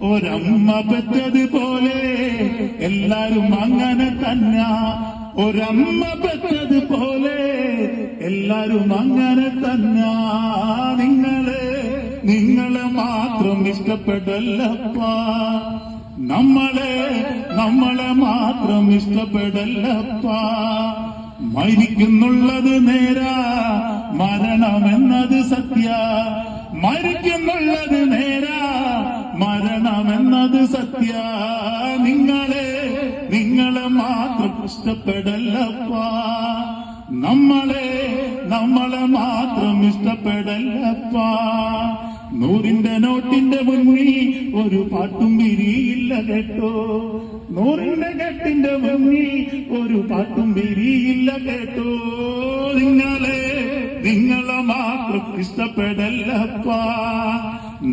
ഒരമ്മ പെറ്റതുപോലെ എല്ലാരും അങ്ങനെ തന്നെ. ഒരമ്മ പെറ്റതുപോലെ എല്ലാരും അങ്ങനെ തന്നെ. നിങ്ങളെ മാത്രം ഇഷ്ടപ്പെടല്ലപ്പാ. നമ്മളെ മാത്രം ഇഷ്ടപ്പെടല്ലപ്പാ. മരിക്കുന്നുള്ളത് നേരാ, മരണമെന്നത് സത്യ. മരിക്കുന്നുള്ളത് നേരാ, മരണമെന്നത് സത്യ. നിങ്ങളെ മാത്രം ഇഷ്ടപ്പെടല്ലപ്പാ. നമ്മളെ മാത്രം ഇഷ്ടപ്പെടല്ലപ്പാ. 100ന്റെ നോട്ടിന്റെ മുന്നിൽ ഒരു പാട്ടും വിരിയില്ല കേട്ടോ. 100ന്റെ കെട്ടിന്റെ മുന്നിൽ ഒരു പാട്ടും വിരിയില്ല കേട്ടോ. നിങ്ങളെ മാത്രം ഇഷ്ടപ്പെടല്ലപ്പാ.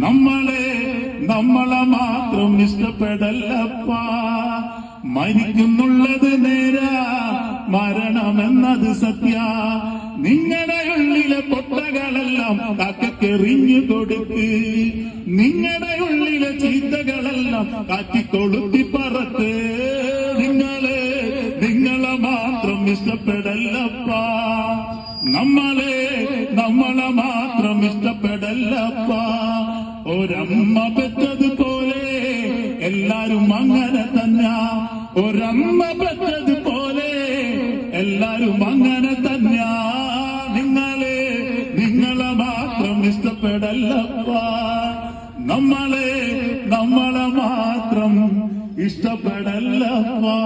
നമ്മളെ മാത്രം ഇഷ്ടപ്പെടല്ലപ്പാ. മരിക്കുന്നുള്ളത് നേരാ, മരണമെന്നത് സത്യ. നിങ്ങളുടെ ഉള്ളിലെ പൊട്ടകളെല്ലാം കാക്കെറിഞ്ഞു കൊടുക്ക്. നിങ്ങളുടെ ഉള്ളിലെ ചീത്തകളെല്ലാം കാറ്റിക്കൊളുത്തി പറത്ത്. നിങ്ങളെ മാത്രം ഇഷ്ടപ്പെടല്ലപ്പാ. നമ്മളെ മാത്രം ഇഷ്ടപ്പെടല്ലപ്പാ. ഒരമ്മ പെറ്റതുപോലെ എല്ലാരും അങ്ങനെ തന്നെ. ഒരമ്മ പെറ്റതുപോലെ എല്ലാരും അങ്ങനെ തന്നെ. നിങ്ങളെ മാത്രം ഇഷ്ടപ്പെടല്ലപ്പാ. നമ്മളെ മാത്രം ഇഷ്ടപ്പെടല്ലപ്പാ.